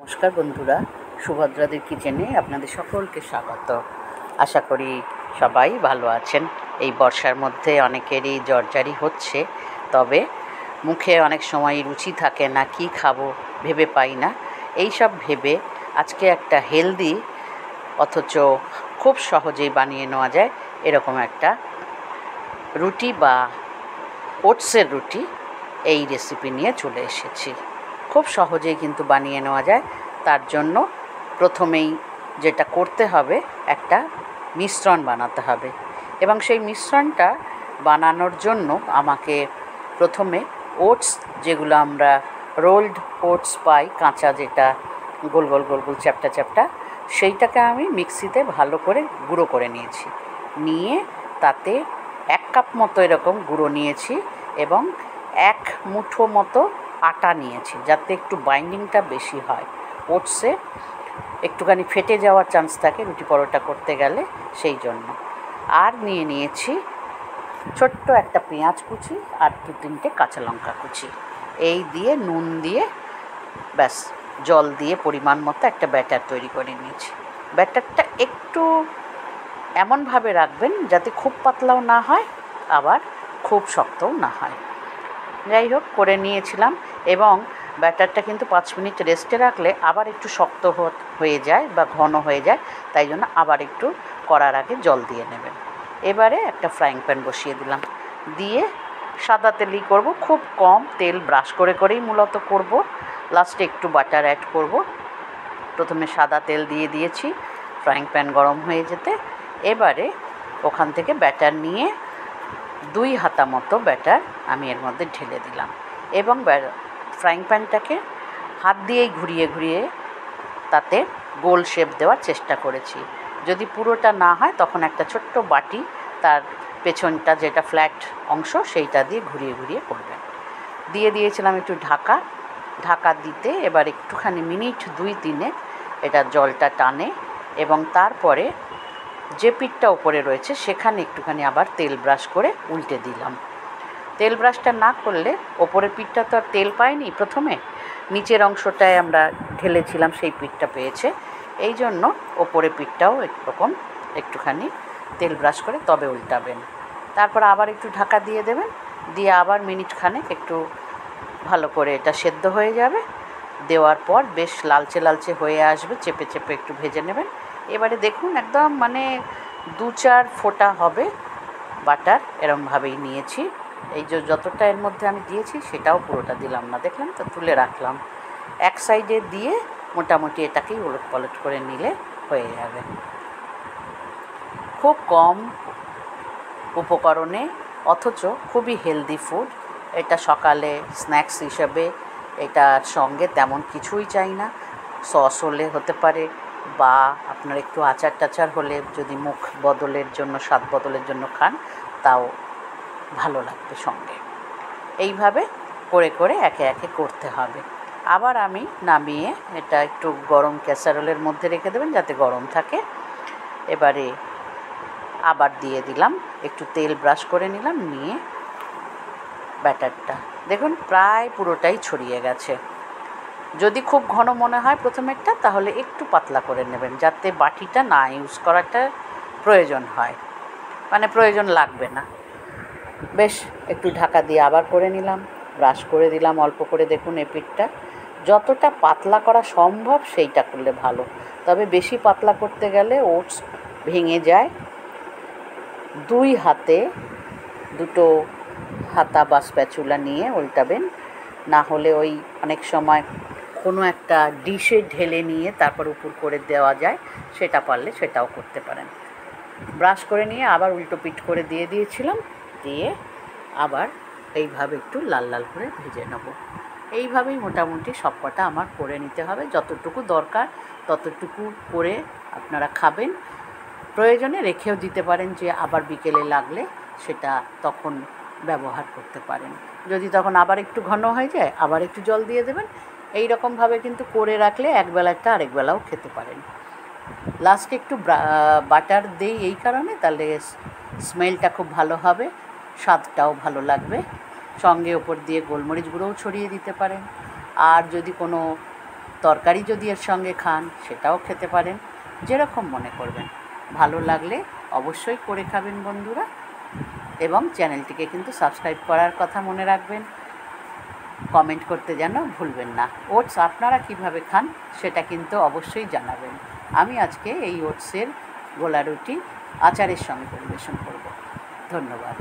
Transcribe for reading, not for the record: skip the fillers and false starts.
নমস্কার বন্ধুরা, সুভদ্রাদের কিচেনে আপনাদের সকলকে স্বাগত। আশা করি সবাই ভালো আছেন। এই বর্ষার মধ্যে অনেকেরই জ্বরজারি হচ্ছে, তবে মুখে অনেক সময় রুচি থাকে না, কি খাবো ভেবে পাই না। এই সব ভেবে আজকে একটা হেলদি অথচ খুব সহজেই বানিয়ে নেওয়া যায় এরকম একটা রুটি বা ওটসের রুটি, এই রেসিপি নিয়ে চলে এসেছি। খুব সহজেই কিন্তু বানিয়ে নেওয়া যায়। তার জন্য প্রথমেই যেটা করতে হবে, একটা মিশ্রণ বানাতে হবে, এবং সেই মিশ্রণটা বানানোর জন্য আমাকে প্রথমে ওটস, যেগুলো আমরা রোলড ওটস পাই, কাঁচা, যেটা গোল গোল গোল গোল চ্যাপ্টা চ্যাপ্টা, সেইটাকে আমি মিক্সিতে ভালো করে গুঁড়ো করে নিয়েছি। নিয়ে তাতে 1 কাপ মতো এরকম গুঁড়ো নিয়েছি এবং 1 মুঠো মতো আটা নিয়েছি, যাতে একটু বাইন্ডিংটা বেশি হয়। ওটসে একটুখানি ফেটে যাওয়ার চান্স থাকে রুটি পরোটা করতে গেলে, সেই জন্য। আর নিয়েছি ছোট্ট একটা পেঁয়াজ কুচি আর 2-3টে কাঁচা লঙ্কা কুচি। এই দিয়ে নুন দিয়ে ব্যাস জল দিয়ে পরিমাণ মতো একটা ব্যাটার তৈরি করে নিয়েছি। ব্যাটারটা একটু এমনভাবে রাখবেন যাতে খুব পাতলাও না হয়, আবার খুব শক্তও না হয়। যাই হোক, করে নিয়েছিলাম, এবং ব্যাটারটা কিন্তু 5 মিনিট রেস্টে রাখলে আবার একটু শক্ত হয়ে যায় বা ঘন হয়ে যায়, তাই জন্য আবার একটু করার আগে জল দিয়ে নেবেন। এবারে একটা ফ্রাইং প্যান বসিয়ে দিলাম, দিয়ে সাদা তেলই করব, খুব কম তেল ব্রাশ করেই মূলত করব। লাস্টে একটু বাটার অ্যাড করব। প্রথমে সাদা তেল দিয়ে দিয়েছি, ফ্রাইং প্যান গরম হয়ে যেতে এবারে ওখান থেকে ব্যাটার নিয়ে 2 হাতা মতো ব্যাটার আমি এর মধ্যে ঢেলে দিলাম, এবং ফ্রাইং প্যানটাকে হাত দিয়েই ঘুরিয়ে ঘুরিয়ে তাতে গোল শেপ দেওয়ার চেষ্টা করেছি। যদি পুরোটা না হয় তখন একটা ছোট্ট বাটি, তার পেছনটা যেটা ফ্ল্যাট অংশ, সেইটা দিয়ে ঘুরিয়ে ঘুরিয়ে করবেন। দিয়ে দিয়েছিলাম একটু ঢাকা দিতে। এবার একটুখানি মিনিট 2-3 এটা জলটা টানে, এবং তারপরে যে পিঠটা ওপরে রয়েছে সেখানে একটুখানি আবার তেল ব্রাশ করে উল্টে দিলাম। তেল ব্রাশটা না করলে ওপরের পিঠটা তো আর তেল পায়নি, প্রথমে নিচের অংশটায় আমরা ঢেলেছিলাম, সেই পিঠটা পেয়েছে। এই জন্য ওপরের পিঠটাও এরকম একটুখানি তেল ব্রাশ করে তবে উল্টাবেন। তারপর আবার একটু ঢাকা দিয়ে দেবেন, দিয়ে আবার মিনিট খানেক একটু ভালো করে এটা সেদ্ধ হয়ে যাবে। দেওয়ার পর বেশ লালচে লালচে হয়ে আসবে, চেপে চেপে একটু ভেজে নেবেন। এবারে দেখুন একদম 2-4 ফোঁটা হবে বাটার, এরমভাবেই নিয়েছি। এই যে যতটা এর মধ্যে আমি দিয়েছি সেটাও পুরোটা দিলাম না, দেখলাম তো, তুলে রাখলাম। এক সাইডে দিয়ে মোটামুটি এটাকেই ওলট পালট করে নিলে হয়ে যাবে। খুব কম উপকরণে অথচ খুবই হেলদি ফুড। এটা সকালে স্ন্যাক্স হিসেবে, এটার সঙ্গে তেমন কিছুই চাই না। সস হলে হতে পারে, বা আপনার একটু আচার টাচার হলে, যদি মুখ বদলের জন্য, স্বাদ বদলের জন্য খান, তাও ভালো লাগবে সঙ্গে। এইভাবে করে করে একে একে করতে হবে। আবার আমি নামিয়ে এটা একটু গরম ক্যাসারোলের মধ্যে রেখে দেবেন, যাতে গরম থাকে। এবারে আবার দিয়ে দিলাম, একটু তেল ব্রাশ করে নিলাম, নিয়ে ব্যাটারটা দেখুন প্রায় পুরোটাই ছড়িয়ে গেছে। যদি খুব ঘন মনে হয় প্রথমেরটা, তাহলে একটু পাতলা করে নেবেন, যাতে বাটিটা না ইউজ করাটা প্রয়োজন হয়, প্রয়োজন লাগবে না। বেশ একটু ঢাকা দিয়ে আবার করে নিলাম, ব্রাশ করে দিলাম অল্প করে। দেখুন এই পিঠটা যতটা পাতলা করা সম্ভব সেইটা করলে ভালো, তবে বেশি পাতলা করতে গেলে ওটস ভেঙে যায়। 2 হাতে 2টো হাতা বা স্প্যাচুলা নিয়ে উল্টাবেন, না হলে ওই অনেক সময় কোনো একটা ডিশে ঢেলে নিয়ে তারপর উপর করে দেওয়া যায়, সেটা পারলে সেটাও করতে পারেন। ব্রাশ করে নিয়ে আবার উল্টো পিঠ করে দিয়ে দিয়েছিলাম, দিয়ে আবার এইভাবে একটু লাল লাল করে ভেজে নেব। এইভাবেই মোটামুটি সব কটা আমার করে নিতে হবে, যতটুকু দরকার ততটুকু করে আপনারা খাবেন। প্রয়োজনে রেখেও দিতে পারেন, যে আবার বিকেলে লাগলে সেটা তখন ব্যবহার করতে পারেন। যদি তখন আবার একটু ঘন হয়ে যায়, আবার একটু জল দিয়ে দেবেন। এই রকমভাবে কিন্তু করে রাখলে একবেলাটা আরেকবেলাও খেতে পারেন। লাস্টে একটু বাটার দিই এই কারণে, তাহলে স্মেলটা খুব ভালো হবে, স্বাদটাও ভালো লাগবে। সঙ্গে ওপর দিয়ে গোলমরিচ গুঁড়োও ছড়িয়ে দিতে পারেন। আর যদি কোনো তরকারি যদি এর সঙ্গে খান সেটাও খেতে পারেন, যেরকম মনে করবেন। ভালো লাগলে অবশ্যই করে খাবেন বন্ধুরা, এবং চ্যানেলটিকে কিন্তু সাবস্ক্রাইব করার কথা মনে রাখবেন। কমেন্ট করতে যেন ভুলবেন না। ওটস আপনারা কিভাবে খান সেটা কিন্তু অবশ্যই জানাবেন। আমি আজকে এই ওটসের গোলা রুটি আচারের সঙ্গে পরিবেশন করব। ধন্যবাদ।